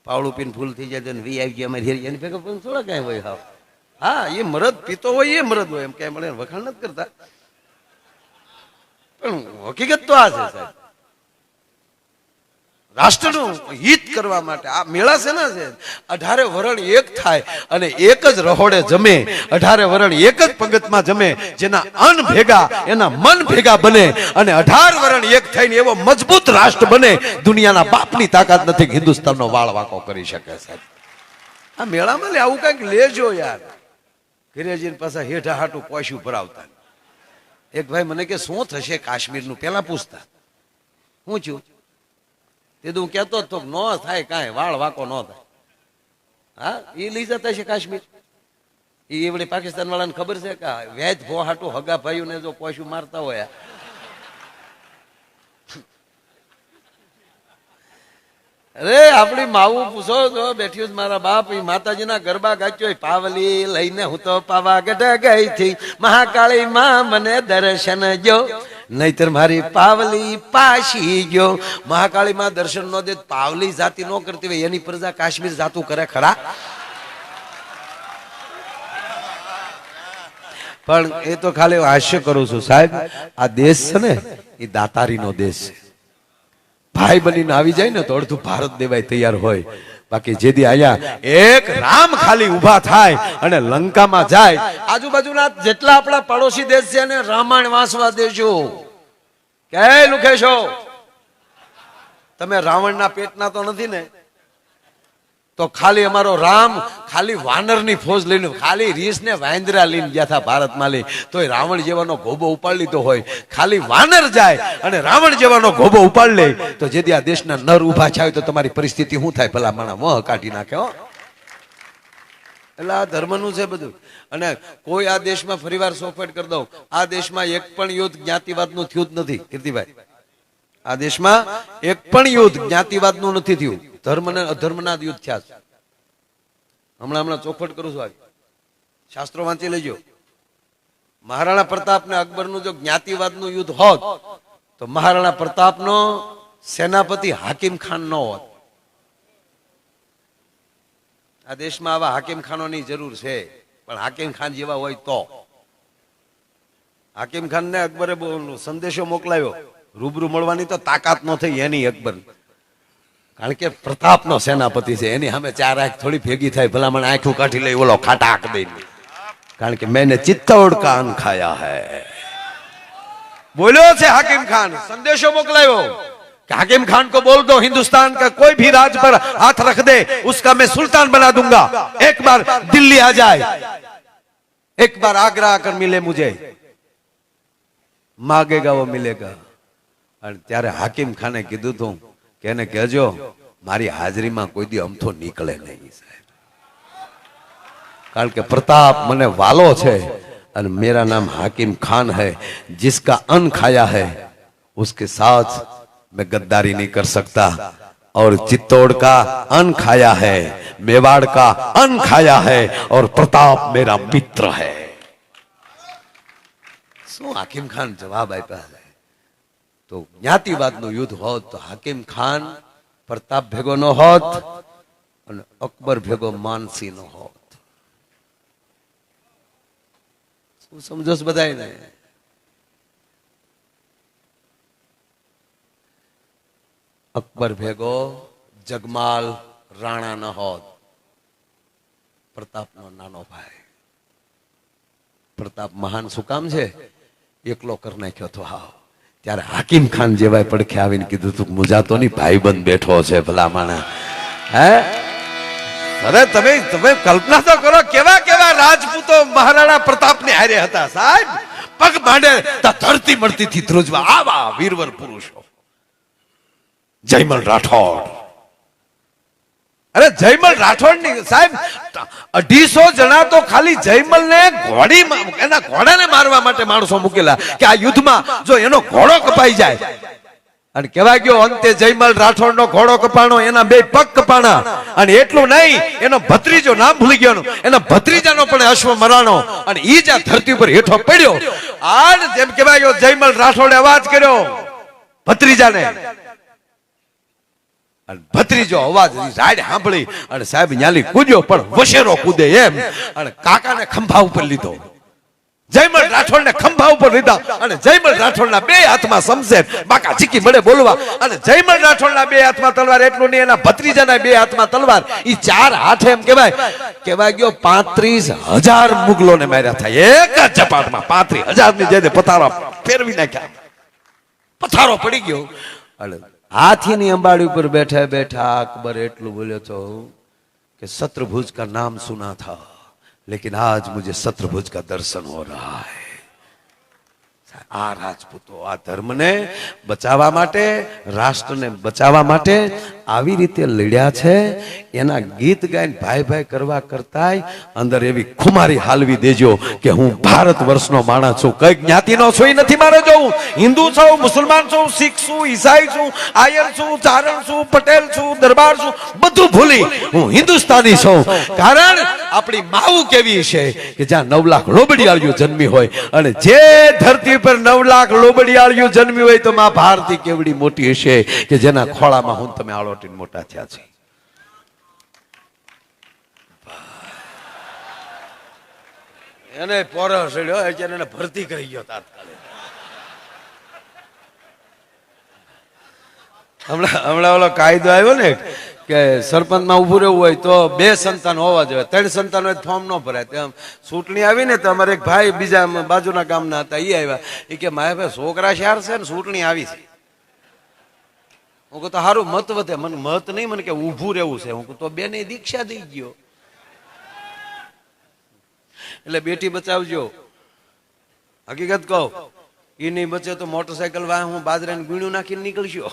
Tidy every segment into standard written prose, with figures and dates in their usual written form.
પાવડું પીને ફૂલ થઈ જાય તો વી આવી ગઈ અમારી હેરી એની ભેગા થોડા કાંઈ હોય. હા હા, એ મરદ પીતો હોય એ મરદ હોય, એમ ક્યાંય મળે વખાણ નથી કરતા, પણ હકીકત તો આ છે સાહેબ. રાષ્ટ્રનું હિત કરવા માટે આ મેળા છે ને, 18 વરણ એક થાય અને એક જ રહોડે જમે, 18 વરણ એક જ પંગતમાં જમે, જેના અન્ન ભેગા એના મન ભેગા બને અને 18 વરણ એક થઈને એવો મજબૂત રાષ્ટ્ર બને, દુનિયાના બાપની તાકાત નથી હિન્દુસ્તાનનો વાળ વાંકો કરી શકે સાહેબ. આ મેળામાં લે આવું કઈક લેજો યાર. ઘરે જઈને પાછા હેઠા હાટું પોસ્યું ભરાવતા. એક ભાઈ મને કે શું થશે કાશ્મીરનું, પેલા પૂછતા હું છું તે હું કહેતો તો ન થાય કાંઈ, વાળ વાંકો ન થાય. હા, એ લઈ જતા છે કાશ્મીર. એ એવડે પાકિસ્તાન વાળાને ખબર છે કે વેજ ભો હાટું હગા ભાઈઓને જો પોસ્યું મારતા હોય. અરે આપણી માવું પૂછો તો બેઠ્યું મારા બાપ, એ માતાજીના ગરબા ગાચ્યો, પાવલી લઈને હું તો પાવાગઢ ગઈ થી, મહાકાળી માં મને દર્શન જો, નહીતર મારી પાવલી પાછી ગયો. મહાકાળી માં દર્શન નો દે, પાવલી જાતિ નો કરતી હોય એની પ્રજા કાશ્મીર જાતું કરે ખરા? પણ એ તો ખાલી હાસ્ય કરું છું સાહેબ. આ દેશ છે ને એ દાતારી નો દેશ છે. ભાઈ બનીને આવી જાય ને તો અડધું ભારત દેવાય તૈયાર હોય. બાકી જેદી આયા એક રામ ખાલી ઉભા થાય અને લંકામાં જાય, આજુબાજુના જેટલા આપણા પડોશી દેશ છે ને રામાયણ વાંચવા દેજો. કે લુખેશો, તમે રાવણના પેટના તો નથી ને? તો ખાલી અમારો રામ ખાલી વાનરની ફોજ લઈને, ખાલી રીસ ને વાંદરા લઈને ગયા હતા ભારતમાં લઈ, તો રાવણ જેવાનો ગોબો ઉપાડી લીધો હોય. ખાલી વાનર જાય અને રાવણ જેવાનો ગોબો ઉપાડી લે તો જેથી આ દેશના નર ઉભા થાય તો તમારી પરિસ્થિતિ શું થાય ભલા માણા? મોહ કાઢી નાખે હો. એટલે આ ધર્મનું છે બધું. અને કોઈ આ દેશમાં ફરીવાર સોફેટ કરી દઉં, આ દેશમાં એક પણ યુદ્ધ જ્ઞાતિવાદનું થયું જ નથી કીર્તિભાઈ. આ દેશમાં એક પણ યુદ્ધ જ્ઞાતિવાદનું નથી થયું, ધર્મ ને અધર્મના યુદ્ધ થયા છે. હમણાં ચોખવટ કરું છું, શાસ્ત્રો વાંચી લેજો. મહારાણા પ્રતાપ ને અકબરનું જો જ્ઞાતિવાદનું યુદ્ધ હોત તો મહારાણા પ્રતાપનો સેનાપતિ હાકિમ ખાન ન હોત. આ દેશમાં આવા હાકિમ ખાનોની જરૂર છે, પણ હાકિમ ખાન જેવા હોય તો. હાકિમ ખાન ને અકબરે સંદેશો મોકલાવ્યો, રૂબરૂ મળવાની તો તાકાત ન થઈ એની અકબર, કારણ કે પ્રતાપનો સેનાપતિ છે, એની સામે ચાર આંખ થોડી ભેગી થાય, ભલામણ આંખું કાઢી લઈ ઓલો ખાટાક દઈ, કારણ કે મેને ચિત્તૌડ કા અન્ન ખાયા હૈ. બોલ્યો છે હાકિમ ખાન, સંદેશો મોકલાયો कि हाकिम खान को बोल दो हिंदुस्तान का कोई भी राज पर हाथ रख दे उसका मैं सुल्तान बना दूंगा. एक बार दिल्ली आ जाए, एक बार आगरा आकर मिले मुझे, मांगेगा वो मिलेगा. અને ત્યારે હાકિમ ખાને કીધું તું કે એને કહેજો મારી હાજરીમાં કોઈ દી અમથો નીકળે નહીં સાહેબ, કારણ કે પ્રતાપ મને વાલો છે અને मेरा नाम हाकिम खान है, जिसका अन्न खाया है उसके साथ मैं गद्दारी नहीं कर सकता. और चित्तौड़ का अन्न खाया है, मेवाड़ का अन्न खाया है और प्रताप मेरा मित्र है. શું હાકિમ ખાન જવાબ આપ્યા? તો જ્ઞાતિવાદનું યુદ્ધ હોત તો હાકિમ ખાન પ્રતાપ ભેગો ન હોત અને અકબર ભેગો માનસી ન હોત. શું સમજો છો બધાને? અકબર ભેગો જગમાલ રાણા ન હોત, પ્રતાપનો નાનો ભાઈ. પ્રતાપ મહાન શું કામ છે? એકલો કરી નાખ્યો તો. હાવ ત્યારે હાકિમ ખાન જેવાય પડખે આવીને કીધું તું મુજાતો ની ભાઈબંધ બેઠો છે ભલા માણા. હે અરે તમે કલ્પના તો કરો કેવા કેવા રાજપૂતો મહારાણા પ્રતાપ ને હારે હતા સાહેબ. પગ માંડે ધરતી મળતી થી ધ્રુજવા આવા વીરવર પુરુષો. જયમલ રાઠોડ, અરે જયમલ રાઠોડ ની સાહેબ 250 જણા તો ખાલી જયમલ ને એના ઘોડાને મારવા માટે માણસો મૂકેલા કે આ યુદ્ધમાં જો એનો ઘોડો કપાઈ જાય. અને કહેવાય ગયો અંતે જયમલ રાઠોડ નો ઘોડો કપાણો, એના 2 પગ કપાણા. અને એટલું નહીં, એનો ભત્રીજો, નામ ભૂલી ગયો, એના ભત્રીજાનો પણ અશ્વ મરાણો. અને ઈ જ્યાં ધરતી ઉપર હેઠો પડ્યો, આજ જેમ કહેવાય ગયો જયમલ રાઠોડે અવાજ કર્યો ભત્રીજાને અને ભત્રીજો અવાજ રાડ સાંભળી અને સાહેબ ન્યાલી કૂદ્યો પણ વશેરો કૂદે એમ અને કાકાને ખંભા ઉપર લીધો. જયમલ રાઠોડને ખંભા ઉપર લીધા અને જયમલ રાઠોડના બે હાથમાં શમશેર બાકા ચીકી મળે બોલવા અને જયમલ રાઠોડના બે હાથમાં તલવાર એટલું નહીં એના ભત્રીજાના બે હાથમાં તલવાર ઈ ચાર હાથે એમ કહેવાય ગયો 35,000 મુગલોને માર્યા થાય એક જ ઝપાટમાં 35,000 ની જેને પથારો ફેરવી નાખ્યા. પથારો પડી ગયો અને હાથીની અંબાડી ઉપર બેઠા બેઠા અકબર એટલું બોલ્યો તો કે शत्रुभुज का नाम सुना था लेकिन आज मुझे शत्रुभुज का दर्शन हो रहा है. આ રાજપૂતો આ ધર્મને બચાવવા માટે રાષ્ટ્રને બચાવવા માટે આવી રીતે લડ્યા છે. એના ગીત ગાઈને ભાઈ ભાઈ કરવા કરતાય અંદર એવી ખુમારી હાલવી દેજો કે હું ભારત વર્ષનો માણસ છું, કઈ જ્ઞાતિનો છું એ નથી મારે જોવું. હિન્દુ છું, મુસલમાન છું, શીખ છું, ઈસાઈ છું, આયર છું, ચારણ છું, પટેલ છું, દરબાર છું, બધું ભૂલી હું હિન્દુસ્તાની છું. કારણ આપણી માવું કેવી છે કે જ્યાં 9 લાખ લોબડિયાળીઓ જન્મી હોય અને જે ધરતી પર 9 લાખ લોબડિયાળીઓ જન્મી હોય તો માં ભારતી કેવડી મોટી હશે કે જેના ખોળામાં હું તમે આળોટીને મોટા થયા છે. એને પોરો સડ્યો એને ભરતી કરી ગયો તાત્કાલિક. હમણાં ઓલો કાયદો આવ્યો ને કે સરપંચમાં ઉભું રહેવું હોય તો 2 સંતાન હોવા જોઈએ, 3 સંતાન હોય ફોર્મ ન ભરાય. તેમ ચૂંટણી આવી ને તો અમારે એક ભાઈ બીજા બાજુના ગામના હતા એ આવ્યા એ કે મારે ભાઈ છોકરા શાર છે ને ચૂંટણી આવી છે. હું કહું તો સારું મત વધે. મને મત નહીં, મને કે ઊભું રહેવું છે. હું કહું તો 2 ને દીક્ષા દઈ ગયો. એટલે બેટી બચાવજો. હકીકત કહો એ નહીં બચે તો મોટરસાયકલ વાહ હું બાજરાને ગુણ્યું નાખીને નીકળશો.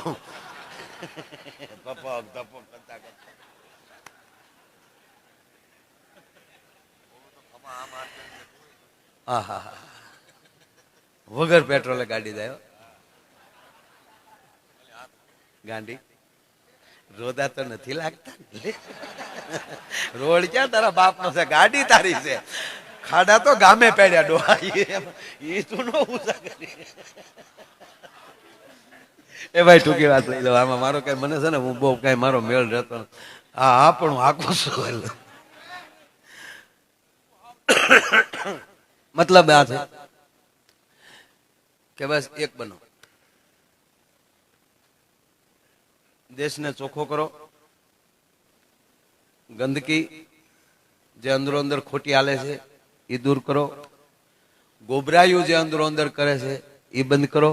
વગર પેટ્રોલે ગાડી જાય ગાંડી. રોદા તો નથી લાગતા. રોડ ક્યાં તારા બાપ નો છે, ગાડી તારી છે. ખાડા તો ગામે પડ્યા ડોહા એ તું નો ઉસા કરી. એ ભાઈ ટૂંકી વાત લઈ લો આમાં. મારો કઈ મને છે ને હું બહુ કઈ મારો મેળ રહેતો હા પણ હું આખું છું. મતલબ આ છે કે બસ એક બનો, દેશને ચોખ્ખો કરો, ગંદકી જે અંદરો અંદર ખોટી હાલે છે એ દૂર કરો, ગોબરાયું જે અંદરો અંદર કરે છે એ બંધ કરો,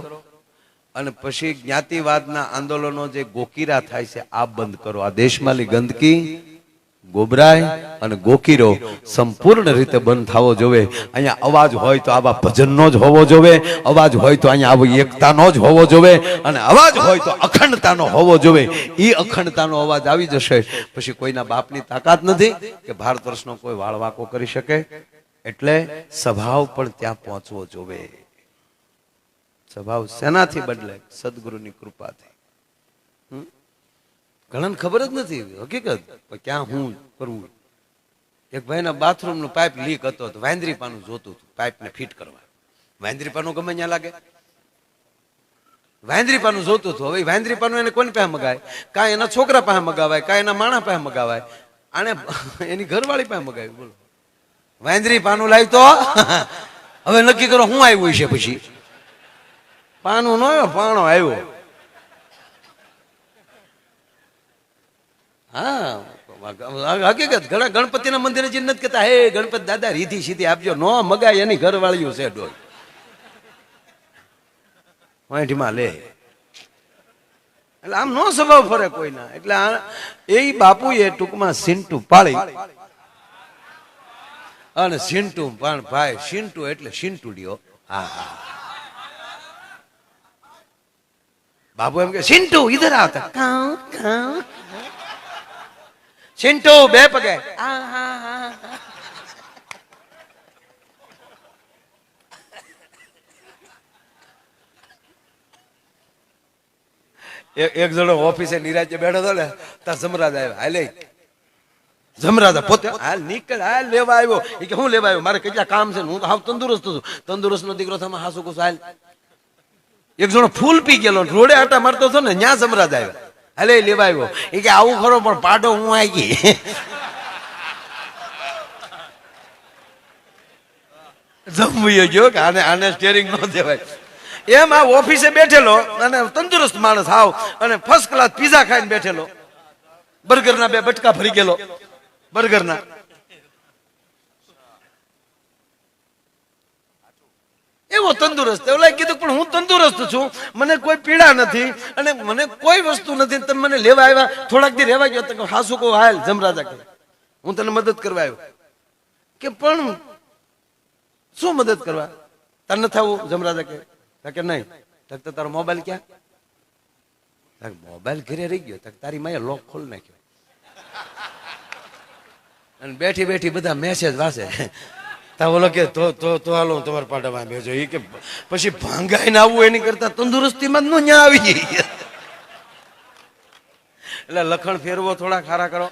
અને પછી જ્ઞાતિવાદના આંદોલનો જે ગોકીરા થાય છે આ બંધ કરો. આ દેશમાંની ગંદકી, ગોબરાય અને ગોકીરો સંપૂર્ણ રીતે બંધ થવો જોઈએ. અહીંયા અવાજ હોય તો આવા ભજનનો જ હોવો જોઈએ, અવાજ હોય તો અહીંયા આવો એકતાનો જ હોવો જોઈએ, અને અવાજ હોય તો અખંડતાનો હોવો જોઈએ. એ અખંડતાનો અવાજ આવી જશે પછી કોઈના બાપની તાકાત નથી કે ભારત વર્ષનો કોઈ વાળવાકો કરી શકે. એટલે સ્વભાવ પણ ત્યાં પહોંચવો જોઈએ. સ્વભાવ શેનાથી બદલે? સદગુરુની કૃપાથી. ઘણાને ખબર જ નથી હકીકત ક્યાં હું કરવું. એક ભાઈના બાથરૂમનું પાઇપ લીક હતો તો વાંદરી પાનું જોતું હતું પાઇપને ફિટ કરવા. વાંદરી પાનું ગમે ત્યાં લાગે, વાંદરી પાનું જોતું હતું. હવે વાંદરી પાનું એને કોની પાસે મગાય? કાંઈ એના છોકરા પાસે મગાવાય, કાંઈ એના માણા પાસે મગાવાય, આને એની ઘરવાળી પાસે મગાવ્યું. બોલો વાંદરી પાનું લાવી તો હવે નક્કી કરો હું આવ્યું છે. પછી પાનું ન આવ્યો, પાણો આવ્યો. હા હકીકત ઘણા ગણપતિના મંદિરે જઈને નથી કહેતા હે ગણપતિ દાદા રીધી સીધી આપજો. નો મગાય એની ઘરવાળીઓ છે ડોલ વાંઠીમાં લે. એટલે આમ નો સ્વભાવ ફરે કોઈના. એટલે એ બાપુએ ટૂંકમાં સિંટુ પાળી અને સિંટુ પણ ભાઈ સિંટુ એટલે સિંટુડિયો. હા હા બાપુ એમ કે સિંટુ ઇધર આવતા સિંટુ બે પગે એક જણો ઓફિસે નિરાજે બેઠો હતો ને ત્યાં જમરાજ આવ્યો. હાલે જમરાજ પોતે હાલ નીકળ હાલ લેવા આવ્યો. એ કે હું લેવા આવ્યો? મારે કેટલા કામ છે, હું તો હાવ તંદુરસ્ત છું. તંદુરસ્ત નો દીકરો તમે હાસુ કુસ હાલ. એક જણો ફૂલ પી ગયેલો રોડે આટા મારતો હતો ને ત્યાં જમરાજ આવ્યા. હલે લેવા આવ્યો એ કે આવું ખરો પણ પાડો હું આવી ગઈ જમવું ગયો કે આને સ્ટેરિંગ ન દેવાય એમ આ ઓફિસે બેઠેલો અને તંદુરસ્ત માણસ હાવ અને ફર્સ્ટ ક્લાસ પીઝા ખાઈને બેઠેલો બર્ગરના 2 બટકા ભરી ગયેલો બર્ગરના એવો તંદુરસ્ત ઓલા કીધું પણ હું તંદુરસ્ત છું મને કોઈ પીડા નથી અને મને કોઈ વસ્તુ નથી તમે મને લેવા આવ્યા થોડાક દી રહેવા ગયો તો હાસુ કો હાલ જમરાજા કે હું તને મદદ કરવા આવ્યો કે પણ શું મદદ કરવા તને થવું જમરાજા કે નહીં તો તારો મોબાઈલ ક્યાં મોબાઈલ ઘરે રહી ગયો તારી માએ લોક ખોલ નાખ્યો અને બેઠી બેઠી બધા મેસેજ વાંચે બોલો કે તો હાલો તમારા પાડામાં બેજો એ કે પછી ભાંગાઈને આવવું એની કરતા તંદુરસ્તીમાં જ નો ન્યા આવી ગઈ એટલે લખણ ફેરવો થોડા ખારા કરો